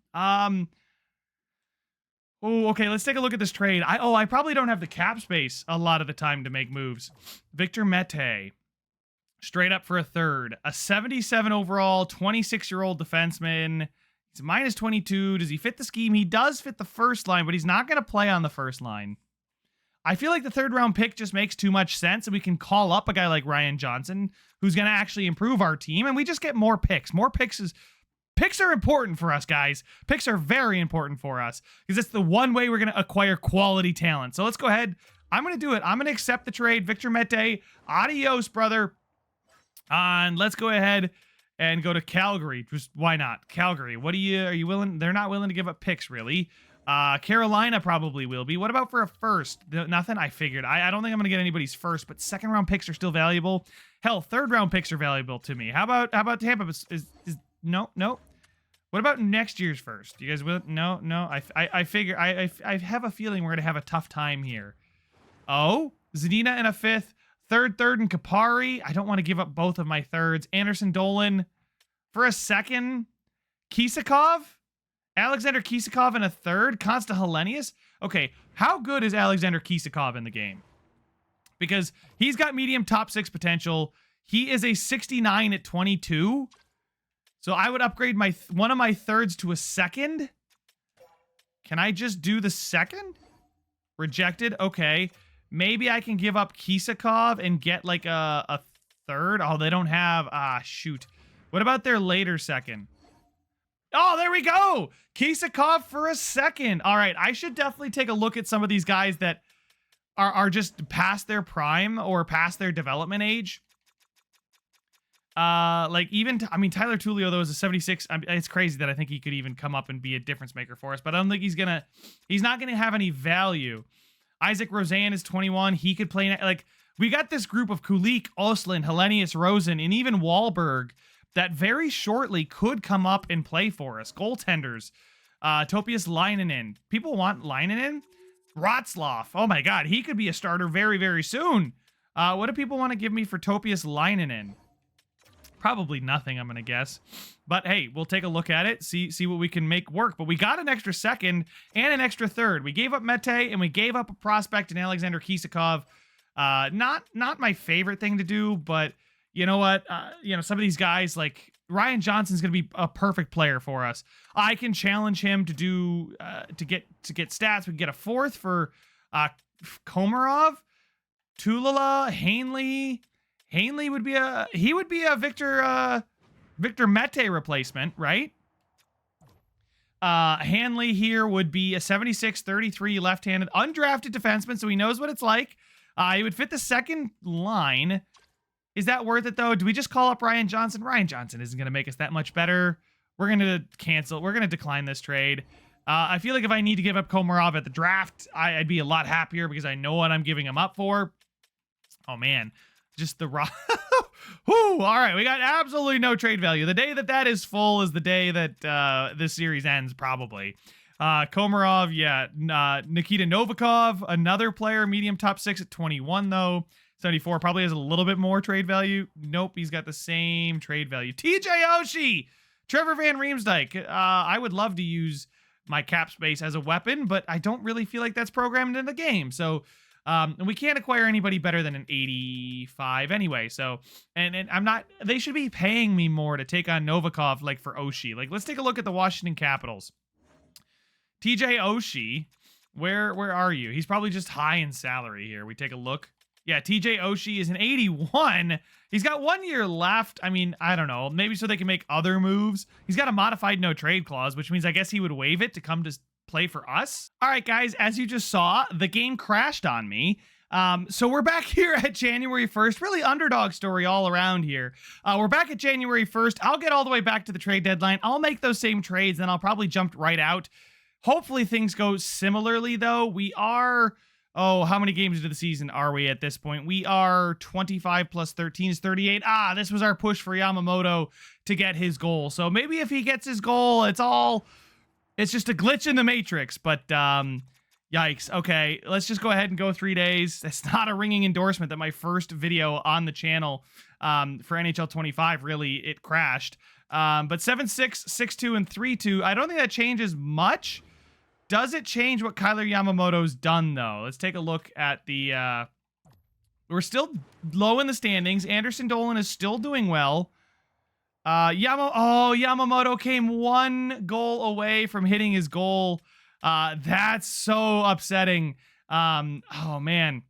A: Okay, let's take a look at this trade. I probably don't have the cap space a lot of the time to make moves. Victor Mete, straight up for a 3rd. A 77 overall, 26-year-old defenseman. He's minus 22. Does he fit the scheme? He does fit the first line, but he's not going to play on the first line. I feel like the 3rd round pick just makes too much sense, and we can call up a guy like Ryan Johnson, who's going to actually improve our team, and we just get more picks. Picks are important for us, guys. Picks are very important for us, because it's the one way we're going to acquire quality talent. So let's go ahead. I'm going to do it. I'm going to accept the trade. Victor Mete, adios, brother. And let's go ahead and go to Calgary. Just why not? Calgary. Are you willing? They're not willing to give up picks, really. Carolina probably will be. What about for a 1st? Nothing? I figured. I don't think I'm going to get anybody's 1st, but 2nd round picks are still valuable. Hell, 3rd round picks are valuable to me. How about Tampa? No. What about next year's 1st? You guys will? No. I figure I have a feeling we're going to have a tough time here. Oh, Zadina and a 5th, 3rd and Kapari. I don't want to give up both of my 3rds. Anderson Dolan for a 2nd. Kisakov? Alexander Kisakov in a 3rd. Consta Hellenius. Okay, how good is Alexander Kisakov in the game? Because he's got medium top 6 potential. He is a 69 at 22. So I would upgrade one of my 3rds to a 2nd. Can I just do the 2nd? Rejected. Okay. Maybe I can give up Kisakov and get like a 3rd. Oh, they don't have... shoot. What about their later 2nd? Oh, there we go. Kisakov for a 2nd. All right. I should definitely take a look at some of these guys that are just past their prime or past their development age. Like even, Tyler Tullio, though, is a 76. It's crazy that I think he could even come up and be a difference maker for us, but I don't think he's not going to have any value. Isaac Rosen is 21. He could play, like, we got this group of Kulik, Oslin, Hellenius, Rosen, and even Wahlberg that very shortly could come up and play for us. Goaltenders. Topias Leinonen. People want Leinonen. Wroclaw. Oh my god, he could be a starter very, very soon. What do people want to give me for Topias Leinonen? Probably nothing, I'm going to guess. But hey, we'll take a look at it, see what we can make work. But we got an extra second and an extra third. We gave up Mete, and we gave up a prospect in Alexander Kisakov. Not my favorite thing to do, but you know what? Some of these guys, like Ryan Johnson's going to be a perfect player for us. I can challenge him to do to get stats. We can get a fourth for Komarov, Tulala, Hanley. Hanley would be a Victor Mete replacement, right? Hanley here would be a 76-33 left-handed undrafted defenseman, so he knows what it's like. He would fit the second line. Is that worth it, though? Do we just call up Ryan Johnson? Ryan Johnson isn't going to make us that much better. We're going to cancel. We're going to decline this trade. I feel like if I need to give up Komarov at the draft, I'd be a lot happier because I know what I'm giving him up for. Oh, man. Just the raw. Whew, all right, we got absolutely no trade value. The day that is full is the day that this series ends, probably. Komarov, yeah. Nikita Novikov, another player, medium top 6 at 21, though. 74 probably has a little bit more trade value. Nope, he's got the same trade value. TJ Oshie, Trevor Van Riemsdyk. I would love to use my cap space as a weapon, but I don't really feel like that's programmed in the game. So, and we can't acquire anybody better than an 85 anyway. So, and I'm not, they should be paying me more to take on Novikov, like for Oshie. Like, let's take a look at the Washington Capitals. TJ Oshie, where are you? He's probably just high in salary here. We take a look. Yeah, TJ Oshie is an 81. He's got 1 year left. I mean, I don't know. Maybe so they can make other moves. He's got a modified no trade clause, which means I guess he would waive it to come to play for us. All right, guys, as you just saw, the game crashed on me. So we're back here at January 1st. Really underdog story all around here. We're back at January 1st. I'll get all the way back to the trade deadline. I'll make those same trades, then I'll probably jump right out. Hopefully things go similarly, though. We are... Oh, how many games into the season are we at this point? We are 25 plus 13 is 38. This was our push for Yamamoto to get his goal. So maybe if he gets his goal, it's just a glitch in the matrix. But yikes. Okay, let's just go ahead and go 3 days. That's not a ringing endorsement that my first video on the channel for NHL 25, really, it crashed. But 7-6, 6-2, and 3-2, I don't think that changes much. Does it change what Kyler Yamamoto's done, though? Let's take a look at the... we're still low in the standings. Anderson Dolan is still doing well. Yamamoto came 1 goal away from hitting his goal. That's so upsetting. Oh, man.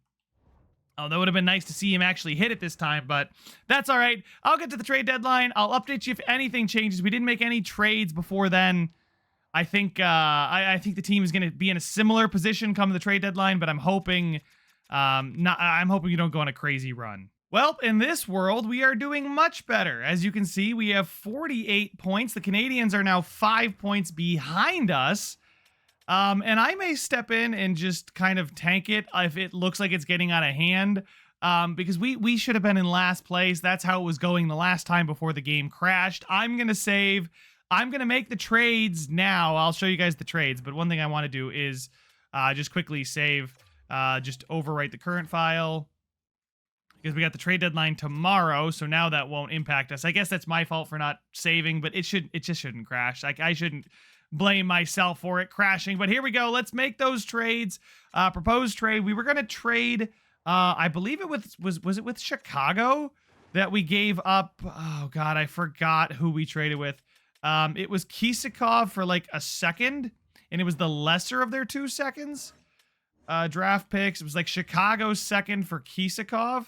A: Oh, that would have been nice to see him actually hit it this time, but that's all right. I'll get to the trade deadline. I'll update you if anything changes. We didn't make any trades before then. I think I think the team is going to be in a similar position come the trade deadline, but I'm hoping I'm hoping you don't go on a crazy run. Well, in this world, we are doing much better. As you can see, we have 48 points. The Canadians are now 5 points behind us. And I may step in and just kind of tank it if it looks like it's getting out of hand. Because we should have been in last place. That's how it was going the last time before the game crashed. I'm going to save... I'm going to make the trades now. I'll show you guys the trades, but one thing I want to do is just quickly save, just overwrite the current file, because we got the trade deadline tomorrow, so now that won't impact us. I guess that's my fault for not saving, but it just shouldn't crash. Like, I shouldn't blame myself for it crashing, but here we go. Let's make those trades. Proposed trade. We were going to trade, I believe it was it with Chicago that we gave up? Oh, God, I forgot who we traded with. It was Kisakov for like a second, and it was the lesser of their 2 seconds. Draft picks. It was like Chicago's second for Kisakov.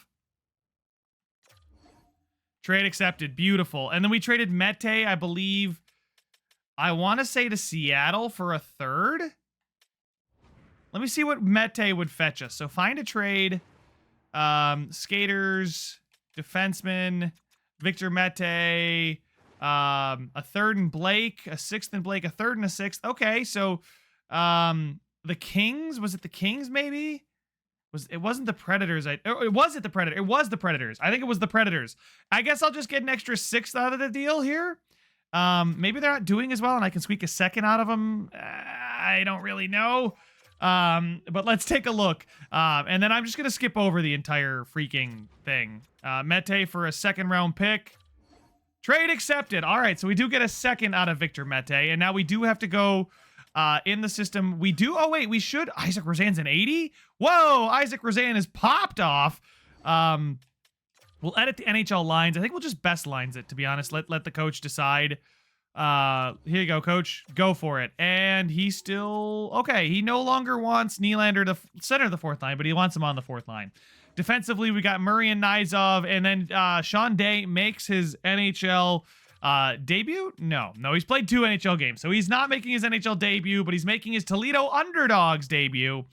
A: Trade accepted. Beautiful. And then we traded Mete, I believe, I want to say to Seattle for a third. Let me see what Mete would fetch us. So find a trade. Skaters, defenseman, Victor Mete... a third and Blake, a sixth and Blake, a third and a sixth. Okay, so the Kings, was it the Kings maybe? It wasn't the Predators. It was the Predators. I think it was the Predators. I guess I'll just get an extra 6th out of the deal here. Maybe they're not doing as well and I can squeak a second out of them. I don't really know. But let's take a look. And then I'm just going to skip over the entire freaking thing. Mete for a second round pick. Trade accepted. All right, so we do get a second out of Victor Mete, and now we do have to go in the system. We do. Oh wait, we should. Isaac Rosan's an 80. Whoa, Isaac Rosan is popped off. We'll edit the NHL lines. I think we'll just best lines it. To be honest, let the coach decide. Here you go, coach. Go for it. And he's still okay. He no longer wants Nylander to center of the fourth line, but he wants him on the fourth line. Defensively, we got Murray and Nizov, and then Sean Day makes his NHL debut? No, he's played 2 NHL games, so he's not making his NHL debut, but he's making his Toledo Underdogs debut.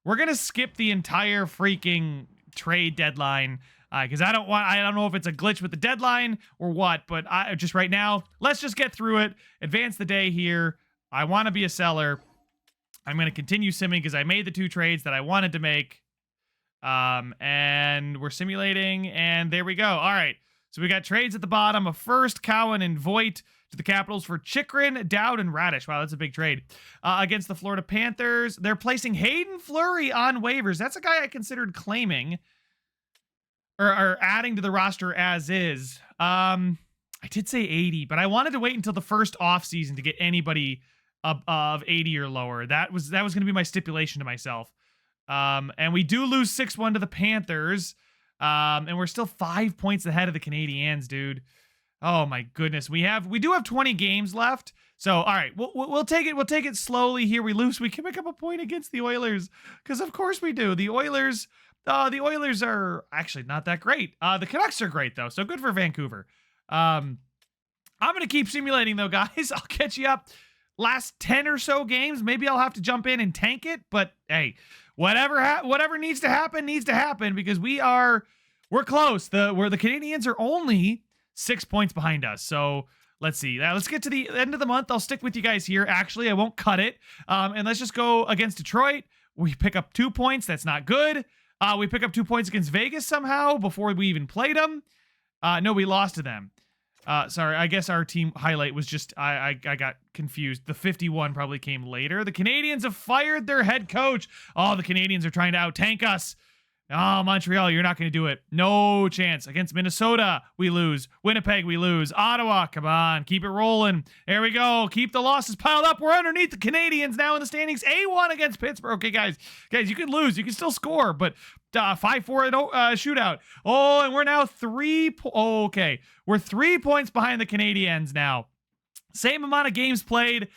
A: We're gonna skip the entire freaking trade deadline because I don't know if it's a glitch with the deadline or what, but just right now, let's just get through it, advance the day here. I want to be a seller. I'm gonna continue simming because I made the 2 trades that I wanted to make. And we're simulating, and there we go. All right, so we got trades at the bottom. A first, Cowan and Voigt to the Capitals for Chikrin, Dowd, and Radish. Wow, that's a big trade. Against the Florida Panthers, they're placing Hayden Fleury on waivers. That's a guy I considered claiming or adding to the roster as is. I did say 80, but I wanted to wait until the first offseason to get anybody of 80 or lower. That was going to be my stipulation to myself. And we do lose 6-1 to the Panthers. And we're still 5 points ahead of the Canadiens, dude. Oh my goodness. We do have 20 games left. So, all right, we'll take it. We'll take it slowly here. We lose. We can pick up a point against the Oilers because of course we do. The Oilers are actually not that great. The Canucks are great though. So good for Vancouver. I'm going to keep simulating though, guys. I'll catch you up. Last 10 or so games, maybe I'll have to jump in and tank it, but hey, whatever needs to happen because we're close. The Canadiens are only 6 points behind us. So let's see. Let's get to the end of the month. I'll stick with you guys here. Actually, I won't cut it. And let's just go against Detroit. We pick up 2 points. That's not good. We pick up 2 points against Vegas somehow before we even played them. No, we lost to them. Sorry, I guess our team highlight was just, I got confused. The 51 probably came later. The Canadiens have fired their head coach. Oh, the Canadiens are trying to out-tank us. Oh, Montreal, you're not going to do it. No chance. Against Minnesota, we lose. Winnipeg, we lose. Ottawa, come on, keep it rolling. There we go. Keep the losses piled up. We're underneath the Canadiens now in the standings. A1 against Pittsburgh. Okay, guys, you can lose. You can still score, but 5-4 shootout. Oh, and we're now we're 3 points behind the Canadiens now. Same amount of games played.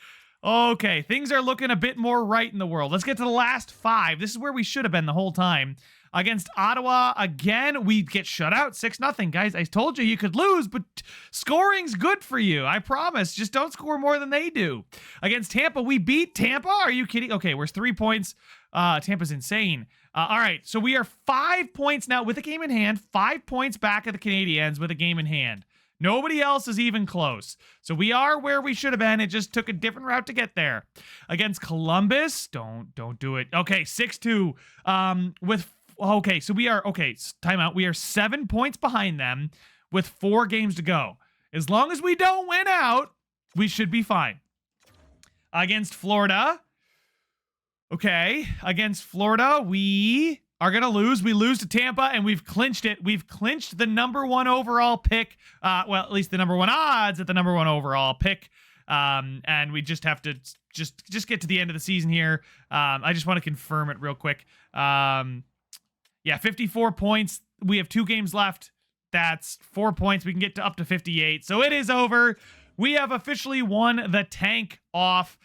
A: Okay, things are looking a bit more right in the world. Let's get to the last 5. This is where we should have been the whole time. Against Ottawa, again, we get shut out 6-0. Guys, I told you could lose, but scoring's good for you. I promise. Just don't score more than they do. Against Tampa, we beat Tampa. Are you kidding? Okay, we're 3 points. Tampa's insane. All right, so we are 5 points now with a game in hand. 5 points back of the Canadiens with a game in hand. Nobody else is even close. So we are where we should have been. It just took a different route to get there. Against Columbus, don't do it. Okay, 6-2. So we are, timeout. We are 7 points behind them with 4 games to go. As long as we don't win out, we should be fine. Against Florida, we are going to lose. We lose to Tampa, and we've clinched it. We've clinched the number 1 overall pick. At least the number 1 odds at the number 1 overall pick. And we just have to just get to the end of the season here. I just want to confirm it real quick. 54 points. We have 2 games left. That's 4 points. We can get to up to 58. So it is over. We have officially won the tank off.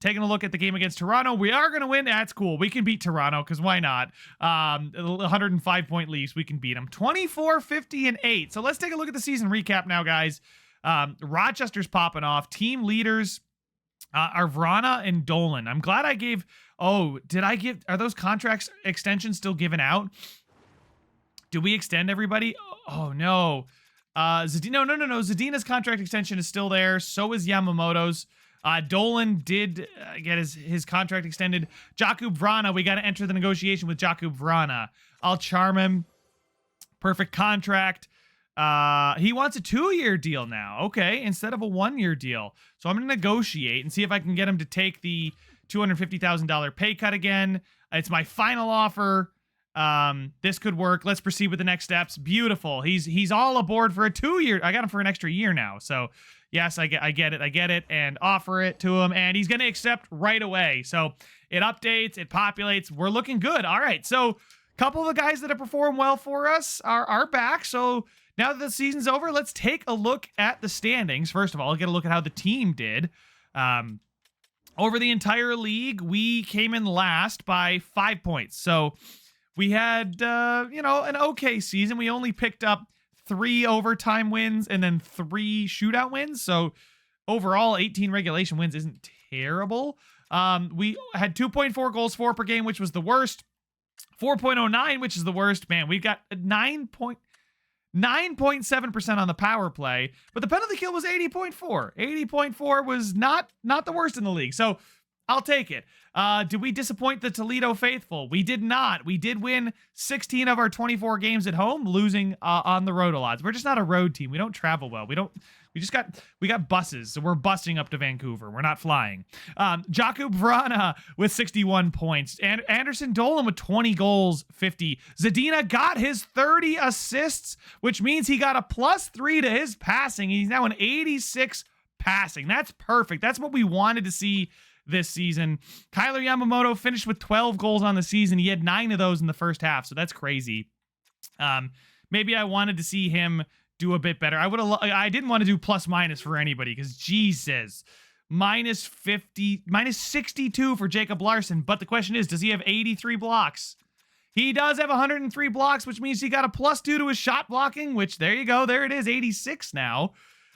A: Taking a look at the game against Toronto, we are going to win. That's cool. We can beat Toronto because why not? 105-point Leafs, we can beat them. 24-50-8. So let's take a look at the season recap now, guys. Rochester's popping off. Team leaders are Vrana and Dolan. I'm glad I gave... are those contracts extensions still given out? Do we extend everybody? Oh, no. No. Zadina's contract extension is still there. So is Yamamoto's. Dolan did get his contract extended. Jakub Vrana, we got to enter the negotiation with Jakub Vrana. I'll charm him. Perfect contract. He wants a 2-year deal now. Okay, instead of a 1-year deal. So I'm going to negotiate and see if I can get him to take the $250,000 pay cut again. It's my final offer. This could work. Let's proceed with the next steps. Beautiful. He's all aboard for a 2-year. I got him for an extra year now. So yes, I get it, and offer it to him, and he's going to accept right away. So it updates, it populates. We're looking good. All right. So a couple of the guys that have performed well for us are back. So now that the season's over, let's take a look at the standings. First of all, get a look at how the team did. Over the entire league, we came in last by 5 points. So we had, an okay season. We only picked up 3 overtime wins and then 3 shootout wins. So overall, 18 regulation wins isn't terrible. We had 2.4 goals for per game, which was the worst. 4.09, which is the worst. Man, we've got 9.7% on the power play, but the penalty kill was 80.4. 80.4 was not the worst in the league. So I'll take it. Did we disappoint the Toledo faithful? We did not. We did win 16 of our 24 games at home, losing on the road a lot. We're just not a road team. We don't travel well. We got buses, so we're busing up to Vancouver. We're not flying. Jakub Vrana with 61 points. And Anderson Dolan with 20 goals, 50. Zadina got his 30 assists, which means he got a +3 to his passing. He's now an 86 passing. That's perfect. That's what we wanted to see this season. Kyler Yamamoto finished with 12 goals on the season. He had 9 of those in the first half, so that's crazy. Maybe I wanted to see him do a bit better. I didn't want to do plus minus for anybody because Jesus, -62 for Jacob Larson. But the question is, does he have 83 blocks? He does have 103 blocks, which means he got a +2 to his shot blocking, which there you go. There it is, 86 now.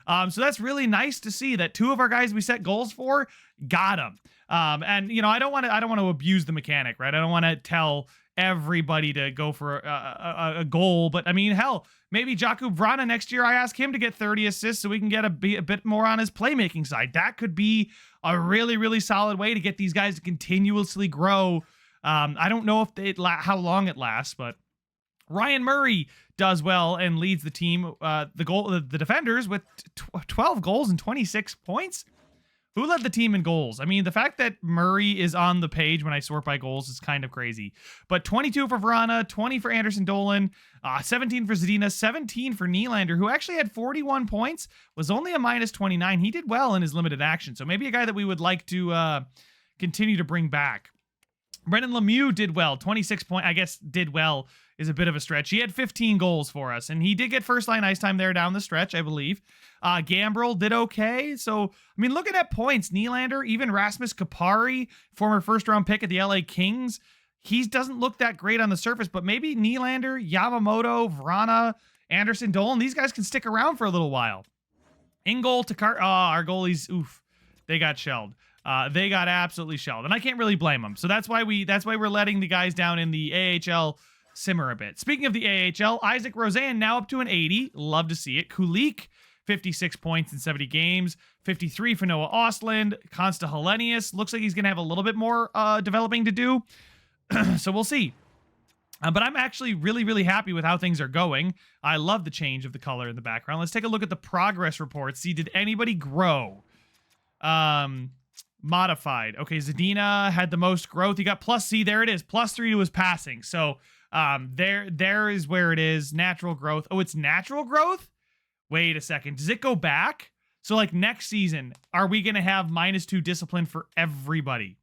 A: So that's really nice to see that 2 of our guys we set goals for got them. And I don't want to abuse the mechanic, right? I don't want to tell everybody to go for a goal, but I mean, hell, maybe Jakub Vrana next year, I ask him to get 30 assists so we can get a bit more on his playmaking side. That could be a really, really solid way to get these guys to continuously grow. I don't know if how long it lasts, but Ryan Murray does well and leads the team, the defenders with 12 goals and 26 points. Who led the team in goals? I mean, the fact that Murray is on the page when I sort by goals is kind of crazy. But 22 for Vrana, 20 for Anderson Dolan, 17 for Zadina, 17 for Nylander, who actually had 41 points, was only a -29. He did well in his limited action, so maybe a guy that we would like to continue to bring back. Brendan Lemieux did well, 26 points. I guess did well is a bit of a stretch. He had 15 goals for us, and he did get first line ice time there down the stretch, I believe. Gambrel did okay. So, I mean, looking at points, Nylander, even Rasmus Kapari, former first-round pick at the LA Kings, he doesn't look that great on the surface, but maybe Nylander, Yamamoto, Vrana, Anderson Dolan, these guys can stick around for a little while. In goal, our goalies, they got shelled. They got absolutely shelled, and I can't really blame them. So that's why we're letting the guys down in the AHL simmer a bit. Speaking of the AHL, Isaac Rosen now up to an 80. Love to see it. Kulik, 56 points in 70 games. 53 for Noah Ostlund. Consta Hellenius looks like he's going to have a little bit more developing to do. So we'll see. But I'm actually really, really happy with how things are going. I love the change of the color in the background. Let's take a look at the progress report. See, did anybody grow? Modified. Okay, Zadina had the most growth. He got +C. There it is. +3 to his passing. So there is where it is. Natural growth. Oh, it's natural growth? Wait a second. Does it go back? So like next season, are we going to have -2 discipline for everybody?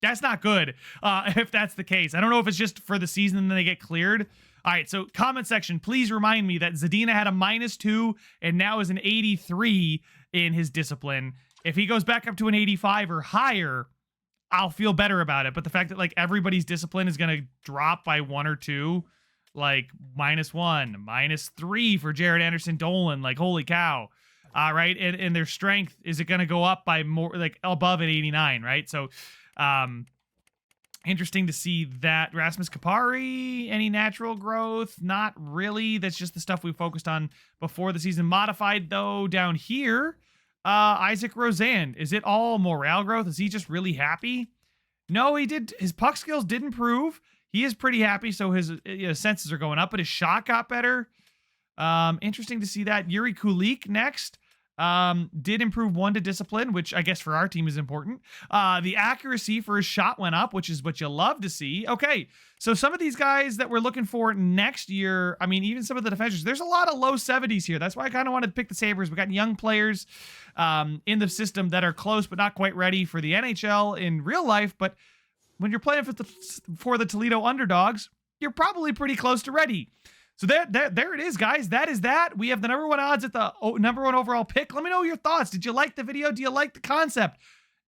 A: That's not good if that's the case. I don't know if it's just for the season and then they get cleared. All right, so comment section, please remind me that Zadina had a -2 and now is an 83 in his discipline. If he goes back up to an 85 or higher, I'll feel better about it. But the fact that like everybody's discipline is going to drop by 1 or 2, like -1, -3 for Jared Anderson Dolan, like holy cow. Right, and their strength, is it going to go up by more, like above an 89, right? So interesting to see that. Rasmus Kapari, any natural growth? Not really. That's just the stuff we focused on before the season. Modified, though, down here, Isaac Rosen. Is it all morale growth? Is he just really happy? No, he did. His puck skills did improve. he is pretty happy, so his senses are going up, but his shot got better. Interesting to see that. Yuri Kulik next. Did improve 1 to discipline, which I guess for our team is important. The accuracy for his shot went up, which is what you love to see. Okay, so some of these guys that we're looking for next year, I mean, even some of the defenders, there's a lot of low 70s here. That's why I kind of wanted to pick the Sabres. We got young players in the system that are close but not quite ready for the NHL in real life. But when you're playing for the Toledo Underdogs, you're probably pretty close to ready. So there it is, guys. That is that. We have the #1 odds at the #1 overall pick. Let me know your thoughts. Did you like the video? Do you like the concept?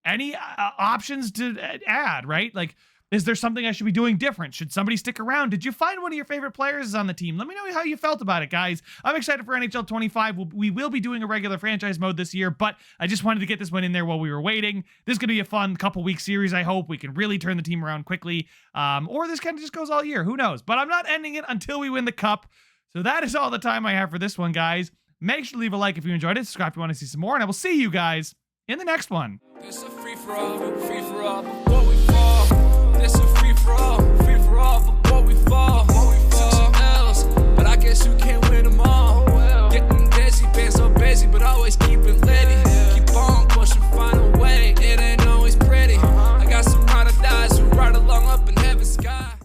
A: Any options to add, right? Like, is there something I should be doing different? Should somebody stick around? Did you find one of your favorite players on the team? Let me know how you felt about it, guys. I'm excited for NHL 25. We will be doing a regular franchise mode this year, but I just wanted to get this one in there while we were waiting. This is going to be a fun couple-week series, I hope. We can really turn the team around quickly. Or this kind of just goes all year. Who knows? But I'm not ending it until we win the cup. So that is all the time I have for this one, guys. Make sure to leave a like if you enjoyed it. Subscribe if you want to see some more, and I will see you guys in the next one.
B: It's a free-for-all, before we fall. It's a free-for-all, before we fall.